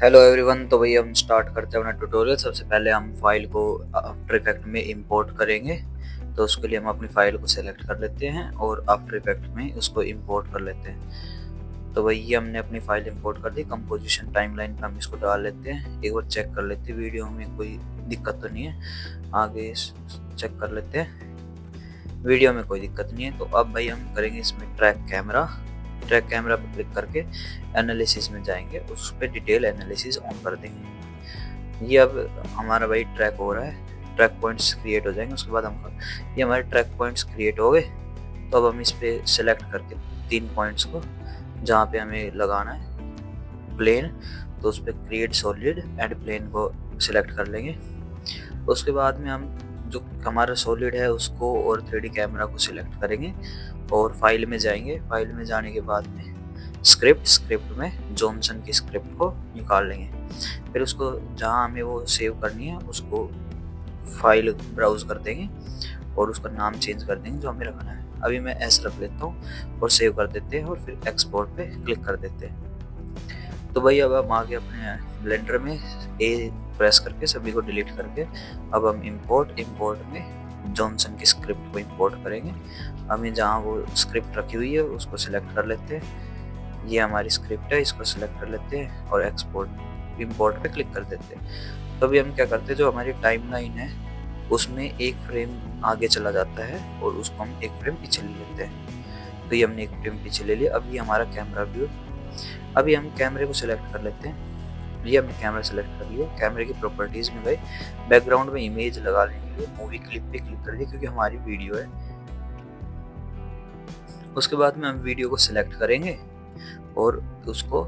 Hello everyone. तो भैया हम स्टार्ट करते हैं अपना ट्यूटोरियल। सबसे पहले हम फाइल को आफ्टर इफेक्ट में इंपोर्ट करेंगे। तो उसके लिए हम अपनी फाइल को सेलेक्ट कर लेते हैं और आफ्टर इफेक्ट में उसको इंपोर्ट कर लेते हैं। तो भैया हमने अपनी फाइल इंपोर्ट कर दी। कंपोजिशन टाइमलाइन पे हम इसको डाल लेते हैं। एक बार चेक कर लेते हैं वीडियो में कोई दिक्कत तो नहीं है। आगे चेक कर लेते हैं, वीडियो में कोई दिक्कत नहीं है। तो अब भाई हम करेंगे इसमें ट्रैक कैमरा पर क्लिक करके एनालिसिस में जाएंगे, उस पर डिटेल एनालिसिस ऑन कर देंगे। ये अब हमारा भाई ट्रैक हो रहा है, ट्रैक पॉइंट्स क्रिएट हो जाएंगे। उसके बाद हम ये हमारे ट्रैक पॉइंट्स क्रिएट हो गए। तो अब हम इस पे सेलेक्ट करके 3 पॉइंट्स को जहाँ पे हमें लगाना है प्लेन, तो उस पर क्रिएट सॉलिड एंड प्लेन को सिलेक्ट कर लेंगे। उसके बाद में हम जो हमारा सॉलिड है उसको और 3D कैमरा को सिलेक्ट करेंगे और फाइल में जाएंगे। फाइल में जाने के बाद में स्क्रिप्ट में जॉनसन की स्क्रिप्ट को निकाल लेंगे। फिर उसको जहाँ हमें वो सेव करनी है उसको फाइल ब्राउज कर देंगे और उसका नाम चेंज कर देंगे जो हमें रखना है। अभी मैं एस रख लेता हूँ और सेव कर देते हैं और फिर एक्सपोर्ट पे क्लिक कर देते हैं। तो भाई अब हम आगे अपने ब्लेंडर में ए प्रेस करके सभी को डिलीट करके अब हम इंपोर्ट में जॉनसन की स्क्रिप्ट को इंपोर्ट करेंगे। हमें जहाँ वो स्क्रिप्ट रखी हुई है उसको सिलेक्ट कर लेते हैं। ये हमारी स्क्रिप्ट है, इसको सिलेक्ट कर लेते हैं और इंपोर्ट पे क्लिक कर देते हैं। तो अभी हम क्या करते हैं, जो हमारी टाइमलाइन है उसमें एक फ्रेम आगे चला जाता है और उसको हम एक फ्रेम पीछे ले लेते हैं। तो ये हमने एक फ्रेम पीछे ले लिया। अभी हमारा कैमरा व्यू, अभी हम कैमरे को सिलेक्ट कर लेते हैं। ये हमने कैमरा सेलेक्ट कर लिया। कैमरे की प्रॉपर्टीज में गए, बैकग्राउंड में इमेज लगा लेंगे, मूवी क्लिप पे क्लिक कर दिया क्योंकि हमारी वीडियो है। उसके बाद में हम वीडियो को सिलेक्ट करेंगे और उसको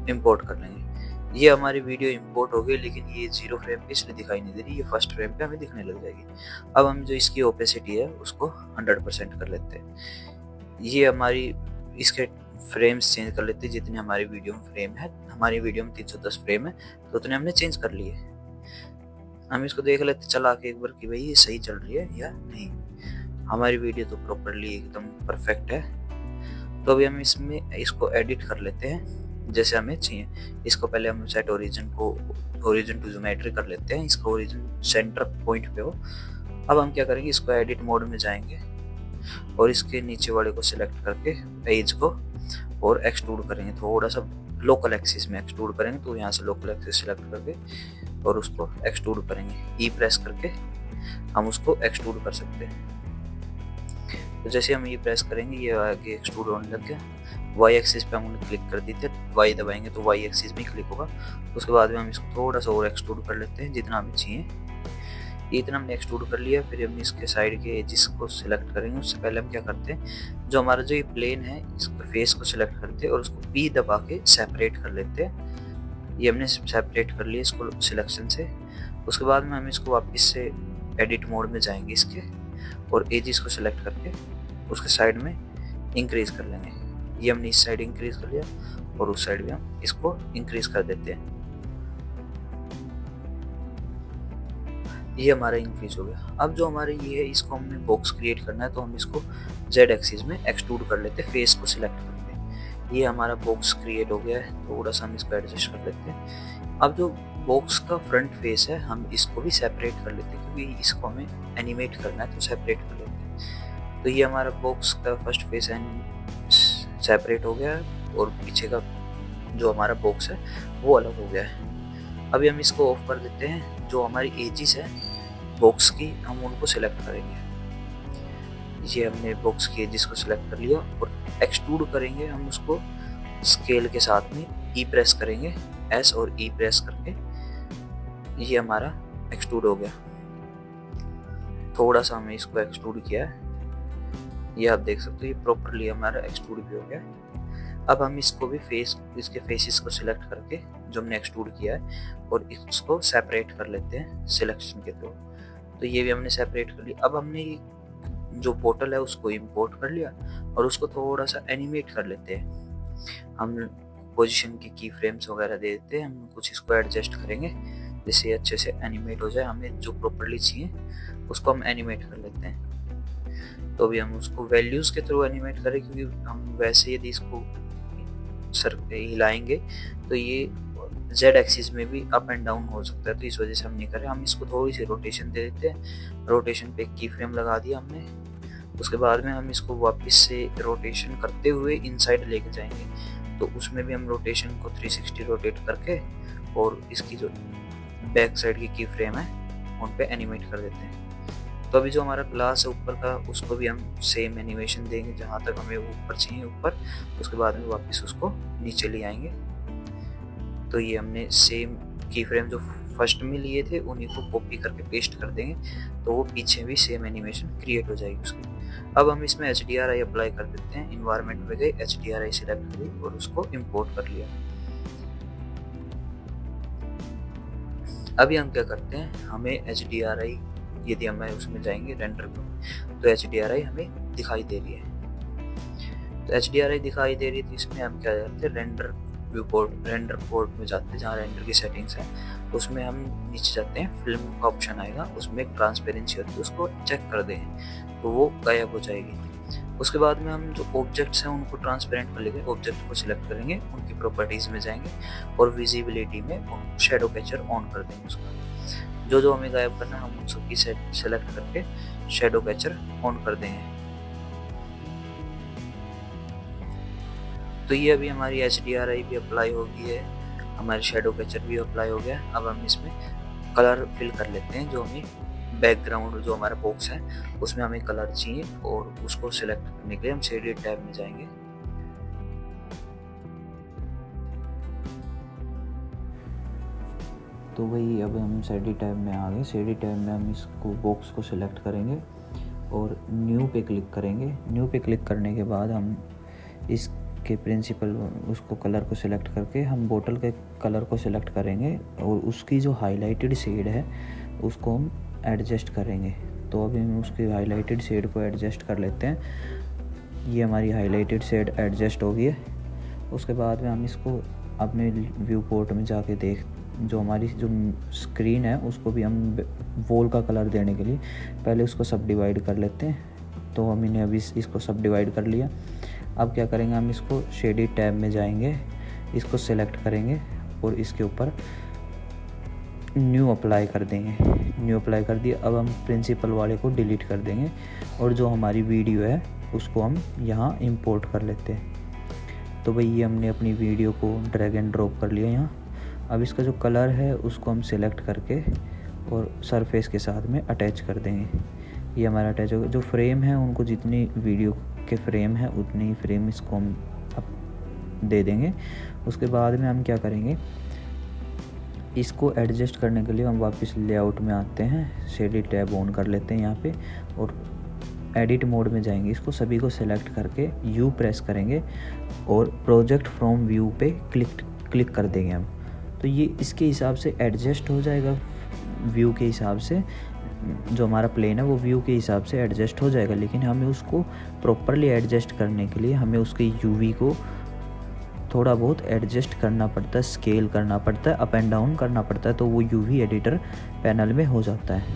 इंपोर्ट कर लेंगे। ये हमारी वीडियो इंपोर्ट हो गई, लेकिन ये 0 फ्रेम पे इसलिए दिखाई नहीं दे रही, ये फर्स्ट फ्रेम पे हमें दिखने लग जाएगी। अब हम जो इसकी ओपेसिटी है उसको 100% कर लेते हैं। ये हमारी इसके फ्रेम्स चेंज कर लेते हैं, जितने हमारी वीडियो में फ्रेम है। हमारी वीडियो में 310 फ्रेम है तो उतने हमने चेंज कर लिए। हम इसको देख लेते चला के एक बार कि भाई ये सही चल रही है या नहीं। हमारी वीडियो तो प्रॉपरली एकदम परफेक्ट है। तो अभी हम इसमें इसको एडिट कर लेते हैं जैसे हमें चाहिए। इसको पहले हम सेट ओरिजिन टू ज्योमेट्री कर लेते हैं। इसका ओरिजिन सेंटर पॉइंट पे हो। अब हम क्या करेंगे, इसको एडिट मोड में जाएंगे और इसके नीचे वाले को सिलेक्ट करके पेज को और एक्सट्रूड करेंगे। थोड़ा सा लोकल एक्सिस में एक्सट्रूड करेंगे। तो यहाँ से लोकल एक्सिस सिलेक्ट करके और उसको एक्सट्रूड करेंगे। ई प्रेस करके हम उसको एक्सट्रूड कर सकते हैं। तो जैसे हम ये प्रेस करेंगे ये आगे एक्सट्रूड होने लग गया। वाई एक्सिस पे हमने क्लिक कर दी थी, वाई दबाएंगे तो वाई एक्सिस में क्लिक होगा। उसके बाद में हम इसको थोड़ा सा और एक्सट्रूड कर लेते हैं जितना हमें चाहिए। इतना हमने एक्सट्रूड कर लिया। फिर हम इसके साइड के एजिस को सिलेक्ट करेंगे। उससे पहले हम क्या करते हैं, जो हमारा जो ये प्लेन है इसको फेस को सिलेक्ट करते हैं और उसको पी दबा के सेपरेट कर लेते हैं। ये हमने सेपरेट कर लिया इसको सिलेक्शन से। उसके बाद में हम इसको वापस से एडिट मोड में जाएंगे इसके और एजिस को सिलेक्ट करके उसके साइड में इंक्रीज कर लेंगे। ये हमने इस साइड इंक्रीज कर लिया और उस साइड भी हम इसको इंक्रीज कर देते हैं। ये हमारा इंक्रीज हो गया। अब जो हमारे ये है इसको हमने बॉक्स क्रिएट करना है तो हम इसको जेड एक्सिस में एक्सट्रूड कर लेते हैं, फेस को सिलेक्ट करके। ये हमारा बॉक्स क्रिएट हो गया है। थोड़ा सा हम इसको एडजस्ट कर लेते हैं। अब जो बॉक्स का फ्रंट फेस है हम इसको भी सेपरेट कर लेते हैं क्योंकि इसको हमें एनिमेट करना है तो सेपरेट कर लेते हैं। तो ये हमारा बॉक्स का फर्स्ट फेस सेपरेट हो गया है और पीछे का जो हमारा बॉक्स है वो अलग हो गया है। अभी हम इसको ऑफ कर देते हैं। जो हमारी एजिस है बॉक्स की हम उनको सिलेक्ट करेंगे। ये हमने बॉक्स की एजिस को सिलेक्ट कर लिया और एक्सट्रूड करेंगे हम उसको स्केल के साथ में। ई प्रेस करेंगे, एस और ई प्रेस करके ये हमारा एक्सट्रूड हो गया। थोड़ा सा हमने इसको एक्सट्रूड किया है, ये आप देख सकते हो ये प्रॉपरली हमारा एक्सट्रूड भी हो गया। अब हम इसको भी इसके फेसेस को सिलेक्ट करके जो हमने एक्सट्रूड किया है और इसको सेपरेट कर लेते हैं सिलेक्शन के थ्रू। तो ये भी हमने सेपरेट कर लिया। अब हमने जो बोतल है उसको इंपोर्ट कर लिया और उसको थोड़ा सा एनिमेट कर लेते हैं। हम पोजीशन की फ्रेम्स वगैरह दे देते हैं। हम कुछ इसको एडजस्ट करेंगे जिससे अच्छे से एनिमेट हो जाए। हमें जो प्रॉपरली चाहिए उसको हम एनिमेट कर लेते हैं। तो भी हम उसको वैल्यूज के थ्रू एनिमेट करें क्योंकि हम वैसे यदि इसको सर पे हिलाएंगे तो ये जेड एक्सिस में भी अप एंड डाउन हो सकता है, तो इस वजह से हम नहीं कर रहे। हम इसको थोड़ी सी रोटेशन दे देते हैं। रोटेशन पे की फ्रेम लगा दिया हमने। उसके बाद में हम इसको वापस से रोटेशन करते हुए इनसाइड लेके जाएंगे, तो उसमें भी हम रोटेशन को 360 रोटेट करके और इसकी जो बैक साइड की फ्रेम है उन पे एनिमेट कर देते हैं। तो अभी जो हमारा ग्लास है ऊपर का, उसको भी हम सेम एनिमेशन देंगे जहाँ तक हमें ऊपर चाहिए ऊपर। उसके बाद में वापस उसको नीचे ले आएंगे। तो ये हमने सेम की फ्रेम जो फर्स्ट में लिए थे उन्हीं को कॉपी करके पेस्ट कर देंगे, तो वो पीछे भी सेम एनिमेशन क्रिएट हो जाएगी उसकी। अब हम इसमें HDRI अप्लाई कर देते हैं। इन्वायरमेंट पे गए, HDRI सिलेक्ट करी और उसको इम्पोर्ट कर लिया। अभी हम क्या करते हैं, हमें HDRI, यदि हम उसमें जाएंगे रेंडर में, तो HDRI हमें दिखाई दे रही है। तो HDRI दिखाई दे रही है, तो इसमें हम क्या करते हैं, रेंडर पोर्ट में जाते हैं, जहाँ रेंडर की सेटिंग्स है उसमें हम नीचे जाते हैं, फिल्म का ऑप्शन आएगा, उसमें एक ट्रांसपेरेंसी होती है, उसको चेक कर दें तो वो गायब हो जाएगी। उसके बाद में हम जो ऑब्जेक्ट्स हैं उनको ट्रांसपेरेंट कर लेंगे। ऑब्जेक्ट को सिलेक्ट करेंगे, उनकी प्रॉपर्टीज में जाएंगे और विजिबिलिटी में शेडो कैचर ऑन कर देंगे। उसका जो हमें गायब करना है हम उन सबकी सेलेक्ट करके शेडो कैचर ऑन कर देंगे। तो ये अभी हमारी HDRI भी अप्लाई हो गई है, हमारी शेडो कैचर भी अप्लाई हो गया। अब हम इसमें कलर फिल कर लेते हैं। जो हमें बैकग्राउंड जो हमारा बॉक्स है उसमें हमें कलर चाहिए और उसको सिलेक्ट करने के लिए हम शेडेड टैब में जाएंगे। तो वही अब हम शेडेड टैब में आ गए। शेडेड टैब में हम इसको बॉक्स को सिलेक्ट करेंगे और न्यू पे क्लिक करेंगे। न्यू पे क्लिक करने के बाद हम इसके प्रिंसिपल उसको कलर को सिलेक्ट करके हम बोतल के कलर को सिलेक्ट करेंगे और उसकी जो हाईलाइटेड शेड है उसको हम एडजस्ट करेंगे। तो अभी हम उसकी हाईलाइटेड शेड को एडजस्ट कर लेते हैं। ये हमारी हाईलाइटेड शेड एडजस्ट हो गई है। उसके बाद में हम इसको अपने व्यू पोर्ट में जाके जो हमारी जो स्क्रीन है उसको भी हम वॉल का कलर देने के लिए पहले उसको सब डिवाइड कर लेते हैं। तो हमने अभी इसको सब डिवाइड कर लिया। अब क्या करेंगे, हम इसको शेडेड टैब में जाएंगे, इसको सेलेक्ट करेंगे और इसके ऊपर न्यू अप्लाई कर देंगे। न्यू अप्लाई कर दिया। अब हम प्रिंसिपल वाले को डिलीट कर देंगे और जो हमारी वीडियो है उसको हम यहाँ इंपोर्ट कर लेते हैं। तो भाई ये हमने अपनी वीडियो को ड्रैग एंड ड्रॉप कर लिया यहाँ। अब इसका जो कलर है उसको हम सिलेक्ट करके और सरफेस के साथ में अटैच कर देंगे। ये हमारा अटैच होगा। जो फ्रेम है उनको जितनी वीडियो के फ्रेम है उतनी ही फ्रेम इसको हम दे देंगे। उसके बाद में हम क्या करेंगे, इसको एडजस्ट करने के लिए हम वापस लेआउट में आते हैं, शेडेड टैब ऑन कर लेते हैं यहाँ पे और एडिट मोड में जाएंगे। इसको सभी को सेलेक्ट करके यू प्रेस करेंगे और प्रोजेक्ट फ्रॉम व्यू पे क्लिक कर देंगे हम। तो ये इसके हिसाब से एडजस्ट हो जाएगा, व्यू के हिसाब से जो हमारा प्लेन है वो व्यू के हिसाब से एडजस्ट हो जाएगा। लेकिन हमें उसको प्रॉपरली एडजस्ट करने के लिए हमें उसके यूवी को थोड़ा बहुत एडजस्ट करना पड़ता है, स्केल करना पड़ता है, अप एंड डाउन करना पड़ता है। तो वो यूवी एडिटर पैनल में हो जाता है,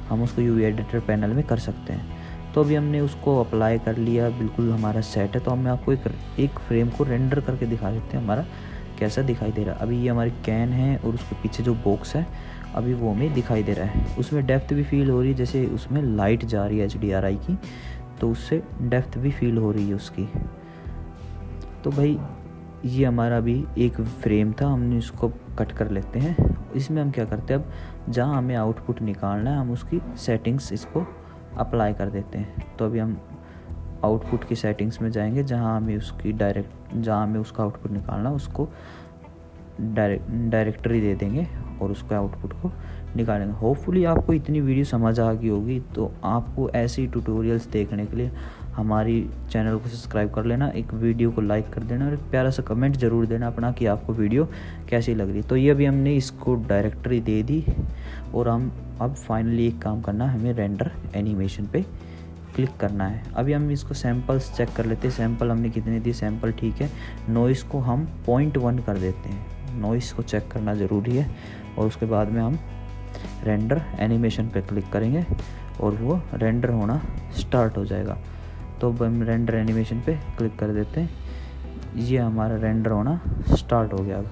हम उसको यूवी एडिटर पैनल में कर सकते हैं। तो अभी हमने उसको अप्लाई कर लिया, बिल्कुल हमारा सेट है। तो हम आपको एक फ्रेम को रेंडर करके दिखा देते हैं हमारा कैसा दिखाई दे रहा है। अभी ये हमारी कैन है और उसके पीछे जो बॉक्स है अभी वो हमें दिखाई दे रहा है। उसमें डेप्थ भी फील हो रही है, जैसे उसमें लाइट जा रही है HDRI की, तो उससे डेप्थ भी फील हो रही है उसकी। तो भाई ये हमारा अभी एक फ्रेम था, हमने इसको कट कर लेते हैं। इसमें हम क्या करते हैं, अब जहाँ हमें आउटपुट निकालना है हम उसकी सेटिंग्स इसको अप्लाई कर देते हैं। तो अभी हम आउटपुट की सेटिंग्स में जाएंगे, जहाँ हमें उसका आउटपुट निकालना उसको डायरेक्टरी दे देंगे और उसका आउटपुट को निकालेंगे। होपफुली आपको इतनी वीडियो समझ आ गई होगी। तो आपको ऐसी ट्यूटोरियल्स देखने के लिए हमारी चैनल को सब्सक्राइब कर लेना, एक वीडियो को लाइक कर देना और एक प्यारा सा कमेंट ज़रूर देना अपना कि आपको वीडियो कैसी लग रही। तो ये अभी हमने इसको डायरेक्टरी दे दी और हम अब फाइनली एक काम करना है, हमें रेंडर एनिमेशन पे क्लिक करना है। अभी हम इसको सैम्पल्स चेक कर लेते हैं, सैम्पल हमने कितने दिए, सैम्पल ठीक है। नॉइस को हम 0.1 कर देते हैं, नॉइस को चेक करना ज़रूरी है। और उसके बाद में हम रेंडर एनिमेशन पे क्लिक करेंगे और वो रेंडर होना स्टार्ट हो जाएगा। तो हम रेंडर एनिमेशन पे क्लिक कर देते हैं, ये हमारा रेंडर होना स्टार्ट हो गया। अब